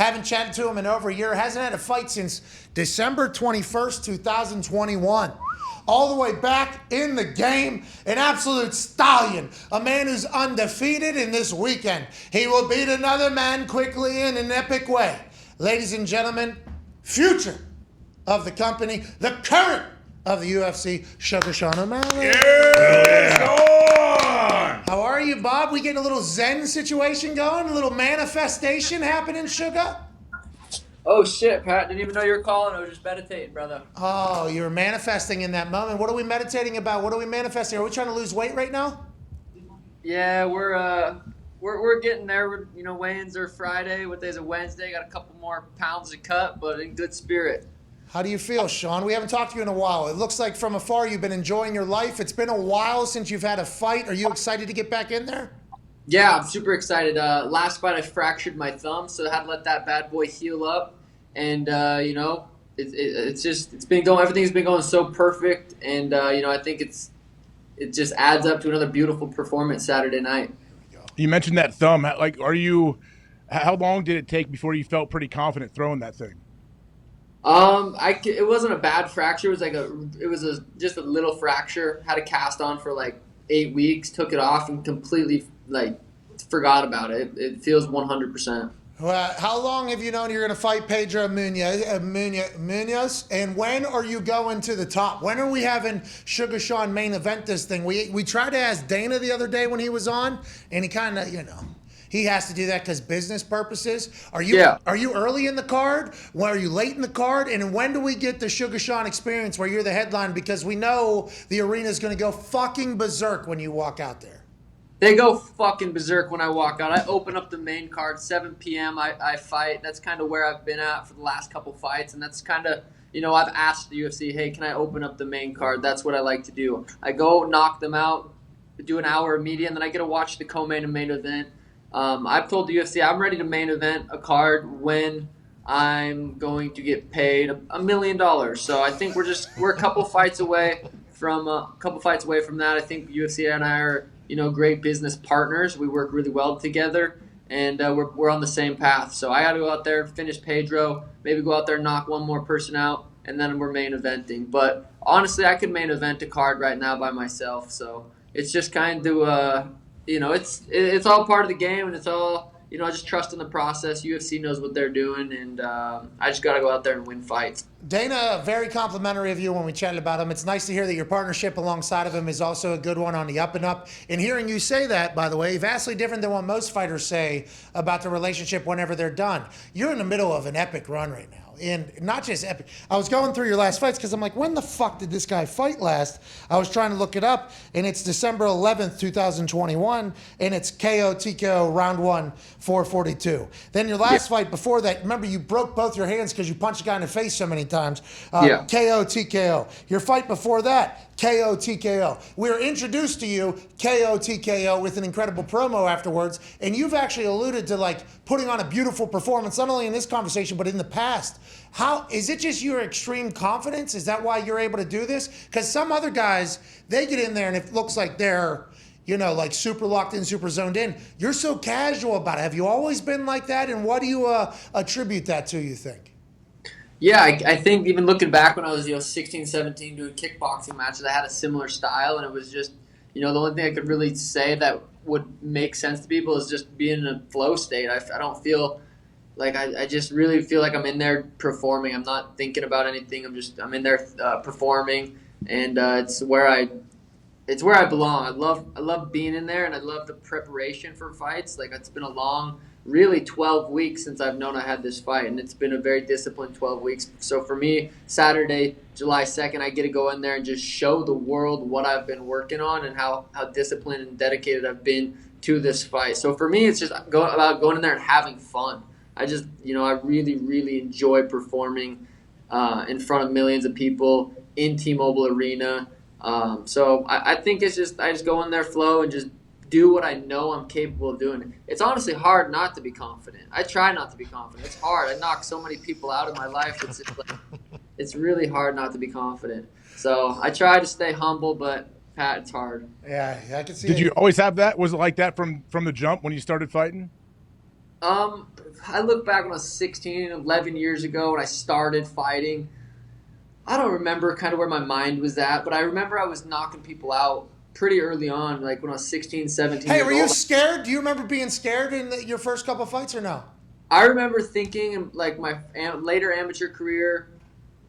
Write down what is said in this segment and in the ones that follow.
Haven't chatted to him in over a year. Hasn't had a fight since December 21st, 2021. All the way back in the game, an absolute stallion, a man who's undefeated in this weekend. He will beat another man quickly in an epic way. Ladies and gentlemen, future of the company, the current of the UFC, Suga Sean O'Malley. Yeah. How are you, Bob? We getting a little Zen situation going? A little manifestation happening, Suga? Oh shit, Pat, didn't even know you were calling. I was just meditating, brother. Oh, you were manifesting in that moment. What are we meditating about? What are we manifesting? Are we trying to lose weight right now? Yeah, we're getting there. Weigh-ins are Friday. What day's a Wednesday? Got a couple more pounds to cut, but in good spirit. How do you feel, Sean? We haven't talked to you in a while. It looks like from afar you've been enjoying your life. It's been a while since you've had a fight. Are you excited to get back in there? Yeah, I'm super excited. Last fight I fractured my thumb, so I had to let that bad boy heal up. And it's been going. Everything's been going so perfect, and I think it just adds up to another beautiful performance Saturday night. You mentioned that thumb. How long did it take before you felt pretty confident throwing that thing? It wasn't a bad fracture. It was just a little fracture. Had a cast on for like 8 weeks. Took it off and completely forgot about it. It feels 100%. Well, how long have you known you're going to fight Pedro Munhoz? And when are you going to the top? When are we having Suga Sean main event this thing? We tried to ask Dana the other day when he was on, and he kind of, he has to do that because business purposes. Are you early in the card? Are you late in the card? And when do we get the Suga Sean experience where you're the headline? Because we know the arena is going to go fucking berserk when you walk out there. They go fucking berserk when I walk out. I open up the main card, 7 p.m. I fight. That's kind of where I've been at for the last couple fights, and that's kind of, I've asked the UFC, hey, can I open up the main card? That's what I like to do. I go knock them out, do an hour of media, and then I get to watch the co-main and main event. I've told the UFC I'm ready to main event a card when I'm going to get paid $1 million. So I think we're a couple fights away from that. I think UFC and I are great business partners. We work really well together, and we're on the same path. So I got to go out there, finish Pedro, maybe go out there and knock one more person out, and then we're main eventing. But honestly, I could main event a card right now by myself. So it's just kind of, it's all part of the game, and it's all, I just trust in the process. UFC knows what they're doing, and I just got to go out there and win fights. Dana, very complimentary of you when we chatted about him. It's nice to hear that your partnership alongside of him is also a good one on the up and up. And hearing you say that, by the way, vastly different than what most fighters say about the relationship whenever they're done. You're in the middle of an epic run right now. And not just epic. I was going through your last fights because I'm like, when the fuck did this guy fight last? I was trying to look it up, and it's December 11th, 2021, and it's KO TKO round 1, 442. Then your last fight before that, remember you broke both your hands because you punched a guy in the face so many times. KO TKO. Your fight before that, KO TKO. We were introduced to you, KO TKO, with an incredible promo afterwards, and you've actually alluded to putting on a beautiful performance, not only in this conversation, but in the past. How is it just your extreme confidence? Is that why you're able to do this? Because some other guys, they get in there and it looks like they're, super locked in, super zoned in. You're so casual about it. Have you always been like that? And what do you attribute that to, you think? Yeah, I think even looking back when I was 16, 17 doing kickboxing matches, I had a similar style, and it was just, the only thing I could really say that would make sense to people is just being in a flow state. I don't feel like I just really feel like I'm in there performing. I'm not thinking about anything. I'm in there performing, and it's where I belong. I love being in there, and I love the preparation for fights. It's been a long, really 12 weeks since I've known I had this fight, and it's been a very disciplined 12 weeks. So for me, Saturday, July 2nd, I get to go in there and just show the world what I've been working on and how disciplined and dedicated I've been to this fight. So for me, it's just about going in there and having fun. I really, really enjoy performing in front of millions of people in T-Mobile Arena. So I think it's just, I just go in there, flow, and just do what I know I'm capable of doing. It's honestly hard not to be confident. I try not to be confident. It's hard. I knock so many people out in my life. It's really hard not to be confident. So I try to stay humble, but Pat, it's hard. Yeah, I can see. Did you always have that? Was it like that from the jump when you started fighting? I look back when I was 16, 11 years ago when I started fighting. I don't remember kind of where my mind was at, but I remember I was knocking people out pretty early on, like when I was 16, 17 Hey, years were you old. scared? Do you remember being scared in your first couple fights or no? I remember thinking in like my later amateur career,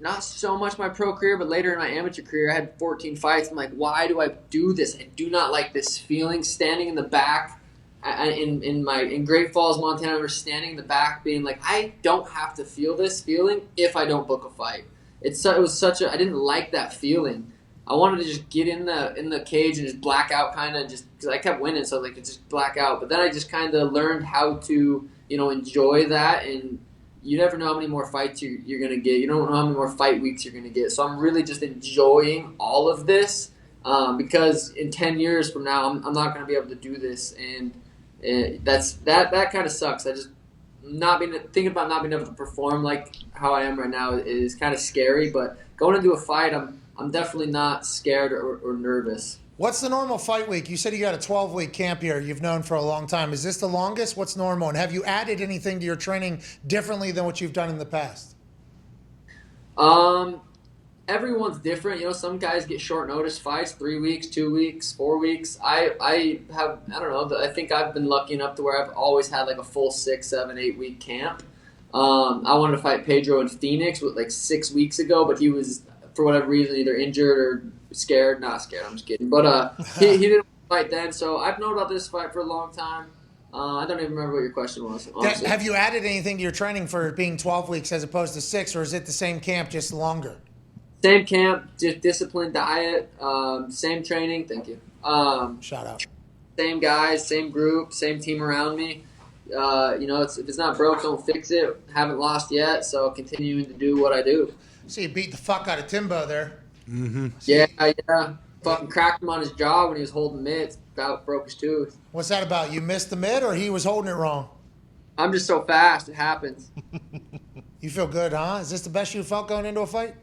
not so much my pro career, but later in my amateur career, I had 14 fights. I'm like, why do I do this? I do not like this feeling standing in the back. In Great Falls, Montana, I remember standing in the back being like, I don't have to feel this feeling if I don't book a fight. It was such a, I didn't like that feeling. I wanted to just get in the cage and just black out kind of just because I kept winning, so like just black out. But then I just kind of learned how to enjoy that, and you never know how many more fights you're gonna get. You don't know how many more fight weeks you're gonna get. So I'm really just enjoying all of this because in 10 years from now I'm not gonna be able to do this, and that kind of sucks. I just thinking about not being able to perform like how I am right now is kind of scary. But going into a fight, I'm definitely not scared or nervous. What's the normal fight week? You said you got a 12-week camp here you've known for a long time. Is this the longest? What's normal? And have you added anything to your training differently than what you've done in the past? Everyone's different. Some guys get short notice fights, 3 weeks, 2 weeks, 4 weeks. I don't know. I think I've been lucky enough to where I've always had like a full 6, 7, 8 week camp. I wanted to fight Pedro in Phoenix like 6 weeks ago, but he was, for whatever reason, either injured or scared. Not scared, I'm just kidding. But he didn't fight then, so I've known about this fight for a long time. I don't even remember what your question was, honestly. Have you added anything to your training for being 12 weeks as opposed to 6, or is it the same camp, just longer? Same camp, just disciplined diet, same training. Thank you. Shout out. Same guys, same group, same team around me. If it's not broke, don't fix it. Haven't lost yet, so continuing to do what I do. So you beat the fuck out of Timbo there. Mm-hmm. Yeah. Fucking cracked him on his jaw when he was holding mitts. About broke his tooth. What's that about? You missed the mid, or he was holding it wrong? I'm just so fast. It happens. You feel good, huh? Is this the best you felt going into a fight?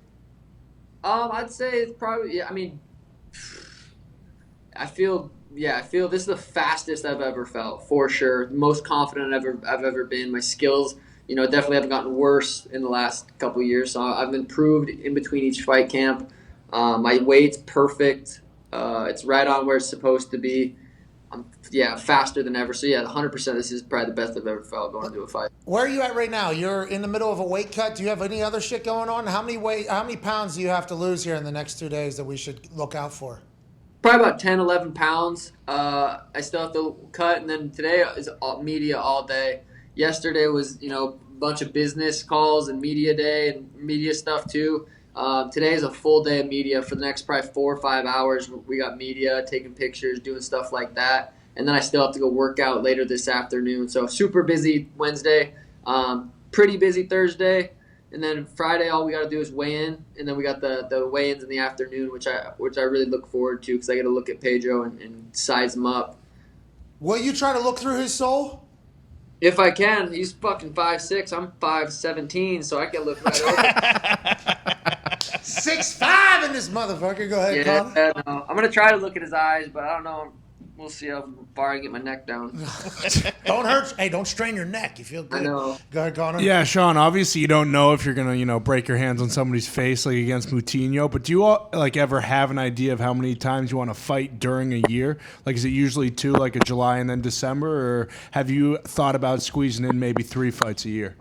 I'd say it's probably. Yeah, I mean, I feel this is the fastest I've ever felt for sure. Most confident I've ever been. My skills, definitely haven't gotten worse in the last couple of years. So I've improved in between each fight camp. My weight's perfect. It's right on where it's supposed to be. I'm faster than ever. So 100%. This is probably the best I've ever felt going into a fight. Where are you at right now? You're in the middle of a weight cut. Do you have any other shit going on? How many pounds do you have to lose here in the next 2 days that we should look out for? Probably about 10, 11 pounds. I still have to cut, and then today is media all day. Yesterday was, a bunch of business calls and media day and media stuff too. Today is a full day of media for the next probably 4 or 5 hours. We got media, taking pictures, doing stuff like that. And then I still have to go work out later this afternoon. So super busy Wednesday, pretty busy Thursday. And then Friday, all we got to do is weigh in. And then we got the weigh-ins in the afternoon, which I really look forward to because I got to look at Pedro and size him up. Will you try to look through his soul? If I can. He's fucking 5'6". I'm 5'17", so I can look right over. 6'5" in this motherfucker. Go ahead, Connor. Yeah, no. I'm going to try to look at his eyes, but I don't know. We'll see how far I get my neck down. Don't hurt. Hey, don't strain your neck. You feel good. I know. Go ahead, Connor. Yeah, Sean, obviously you don't know if you're going to, break your hands on somebody's face like against Moutinho, but do you ever have an idea of how many times you want to fight during a year? Like, is it usually 2, like a July and then December, or have you thought about squeezing in maybe 3 fights a year?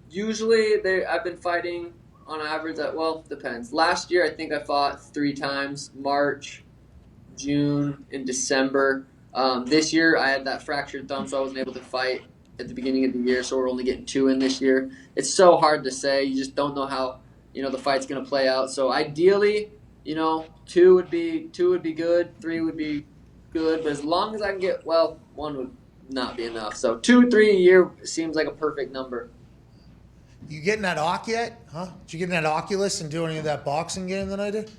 Usually I've been fighting on average depends. Last year I think I fought 3 times, March, June, and December. This year I had that fractured thumb, so I wasn't able to fight at the beginning of the year, so we're only getting 2 in this year. It's so hard to say. You just don't know how, the fight's going to play out. So ideally, 2 would be good, 3 would be good, but as long as I can get, 1 would not be enough. So 2, 3 a year seems like a perfect number. You getting that Oc yet? Huh? Did you get in that Oculus and do any of that boxing game that I did?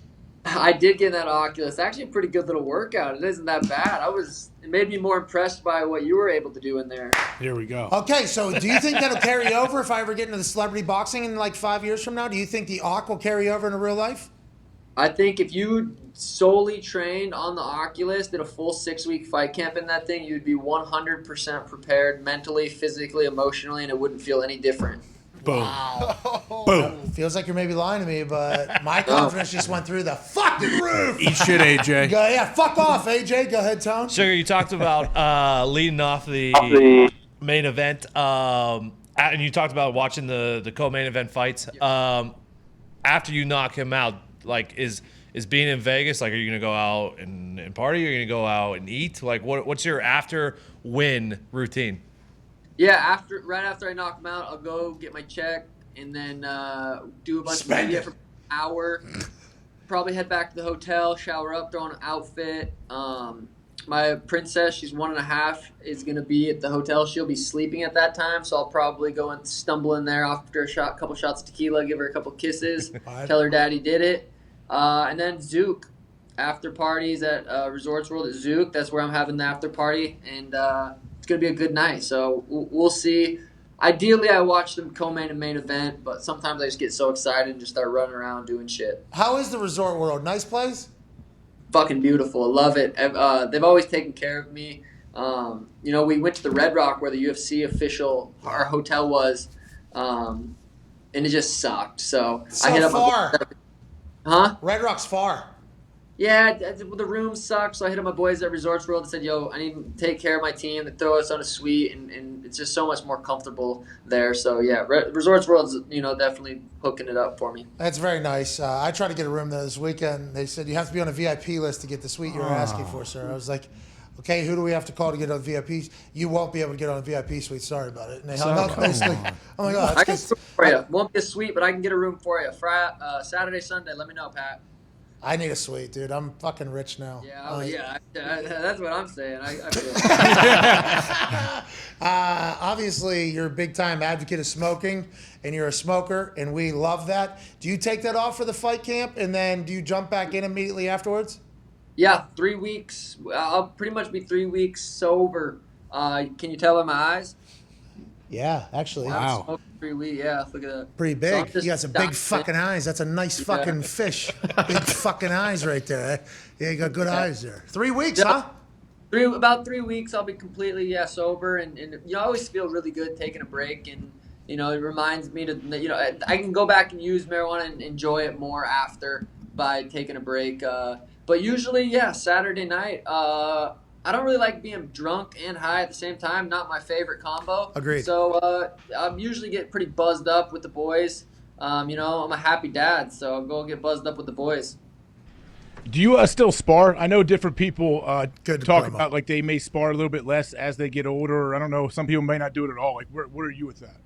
I did get that Oculus. Actually, a pretty good little workout. It isn't that bad. It made me more impressed by what you were able to do in there. Here we go. Okay, so do you think that'll carry over if I ever get into the celebrity boxing in like 5 years from now? Do you think the Oc will carry over into real life? I think if you solely trained on the Oculus, did a full 6-week fight camp in that thing, you'd be 100% prepared mentally, physically, emotionally, and it wouldn't feel any different. Boom. Boom. Feels like you're maybe lying to me, but my confidence just went through the fucking roof. Eat shit, AJ. Yeah, fuck off, AJ. Go ahead, Tone. Sugar, you talked about leading off the main event, and you talked about watching the co-main event fights. After you knock him out, like is being in Vegas, like, are you gonna go out and party? Are you gonna go out and eat? Like, what's your after win routine? Yeah, right after I knock him out, I'll go get my check and then do a bunch of media for an hour. Probably head back to the hotel, shower up, throw on an outfit. My princess, she's 1.5, is gonna be at the hotel. She'll be sleeping at that time, so I'll probably go and stumble in there after a couple shots of tequila, give her a couple kisses, tell her daddy did it, and then Zook. After parties at Resorts World at Zook. That's where I'm having the after party, and it's going to be a good night. So we'll see. Ideally, I watch the co-main and main event, but sometimes I just get so excited and just start running around doing shit. How is the Resort World? Nice place? Fucking beautiful. I love it. They've always taken care of me. We went to the Red Rock where the UFC our hotel was, and it just sucked. So I hit up far. Huh? Red Rock's far. Yeah, the room sucks. So I hit up my boys at Resorts World and said, yo, I need to take care of my team. They throw us on a suite, and it's just so much more comfortable there. So, yeah, Resorts World's, definitely hooking it up for me. That's very nice. I tried to get a room there this weekend. They said you have to be on a VIP list to get the suite you were asking for, sir. I was like, okay, who do we have to call to get on VIP? You won't be able to get on a VIP suite. Sorry about it. And they hung up basically. Oh, my God. I can get a room for you. Won't be a suite, but I can get a room for you. Saturday, Sunday, let me know, Pat. I need a suite, dude. I'm fucking rich now. Yeah, that's what I'm saying. I feel obviously, you're a big-time advocate of smoking, and you're a smoker, and we love that. Do you take that off for the fight camp, and then do you jump back in immediately afterwards? Yeah, 3 weeks. I'll pretty much be 3 weeks sober. Can you tell by my eyes? Yeah, actually. Wow. Smoking 3 weeks. Yeah, look at that. Pretty big. So you got some big fucking eyes. That's a nice fucking fish. Big fucking eyes right there. Yeah, you got good eyes there. 3 weeks, huh? About 3 weeks, I'll be completely sober, and I always feel really good taking a break, and it reminds me to I can go back and use marijuana and enjoy it more after by taking a break. But usually, Saturday night. I don't really like being drunk and high at the same time. Not my favorite combo. Agreed. So I usually get pretty buzzed up with the boys. I'm a happy dad, so I'll go get buzzed up with the boys. Do you still spar? I know different people talk promo. about like they may spar a little bit less as they get older. Or I don't know. Some people may not do it at all. Like, where are you with that?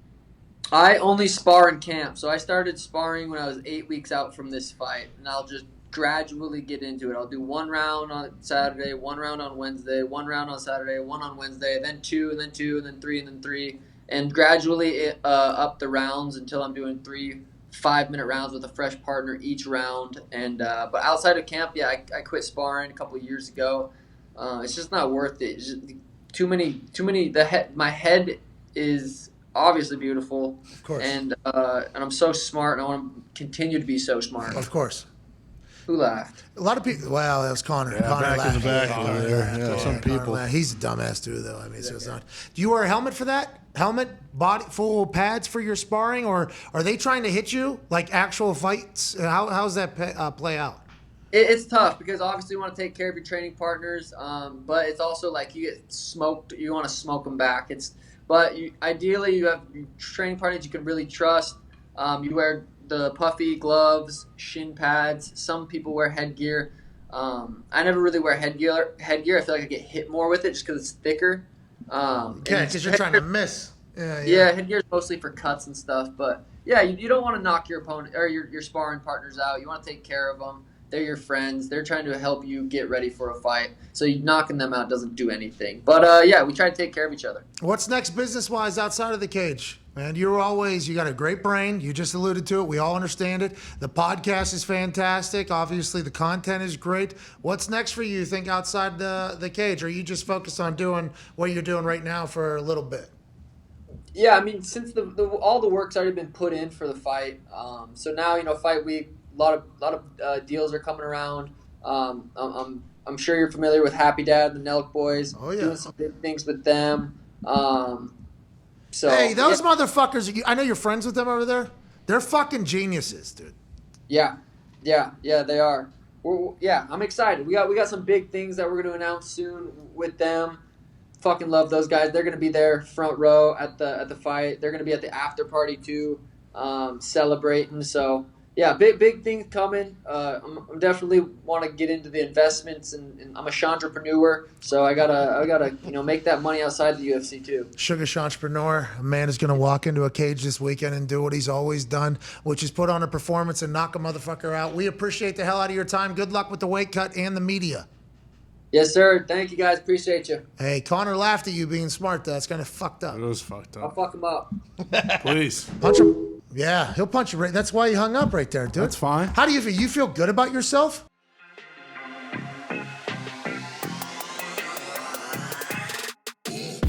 I only spar in camp. So I started sparring when I was 8 weeks out from this fight, and I'll just gradually get into it. I'll do 1 round on Saturday, 1 round on Wednesday, 1 round on Saturday, 1 on Wednesday, then 2, and then 2, and then 3, and then 3, and gradually up the rounds until I'm doing 3 5-minute rounds with a fresh partner each round. And but outside of camp, I quit sparring a couple of years ago. It's just not worth it. It's just too many. My head is obviously beautiful, of course, and I'm so smart, and I want to continue to be so smart. Of course. Who laughed? A lot of people. Well, that was Connor. Yeah, Connor back laughed. in the back Connor over there. laughed. Yeah, some Connor people. laughed. He's a dumbass too, though. I mean, so it's not. Do you wear a helmet for that? Helmet, body, full pads for your sparring, or are they trying to hit you like actual fights? How's that play out? It's tough because obviously you want to take care of your training partners, but it's also like you get smoked. You want to smoke them back. Ideally you have training partners you can really trust. You wear the puffy gloves, shin pads. Some people wear headgear. I never really wear headgear. I feel like I get hit more with it just because it's thicker. Because you're trying to miss. Yeah, headgear is mostly for cuts and stuff. But yeah, you don't want to knock your opponent or your sparring partners out. You want to take care of them. They're your friends. They're trying to help you get ready for a fight. So knocking them out doesn't do anything. But we try to take care of each other. What's next business-wise outside of the cage? Man, you got a great brain. You just alluded to it. We all understand it. The podcast is fantastic. Obviously, the content is great. What's next for you think outside the cage? Or are you just focused on doing what you're doing right now for a little bit? Yeah, I mean, since all the work's already been put in for the fight, so now, fight week, lot of deals are coming around. I'm sure you're familiar with Happy Dad, the Nelk boys. Oh, yeah. Doing some big things with them. So Hey, those yeah. motherfuckers, I know you're friends with them over there. They're fucking geniuses, dude. Yeah, they are. I'm excited. We got some big things that we're going to announce soon with them. Fucking love those guys. They're going to be there front row at the fight. They're going to be at the after party too, celebrating. So yeah, big things coming. I'm definitely want to get into the investments, and I'm a entrepreneur, so I gotta make that money outside the UFC too. Suga Sean Entrepreneur, a man is going to walk into a cage this weekend and do what he's always done, which is put on a performance and knock a motherfucker out. We appreciate the hell out of your time. Good luck with the weight cut and the media. Yes, sir. Thank you, guys. Appreciate you. Hey, Connor laughed at you being smart. That's kind of fucked up. It was fucked I'll up. fuck him up. Please. Punch him. Yeah, he'll punch you right. That's why he hung up right there, dude. That's fine. How do you feel? You feel good about yourself?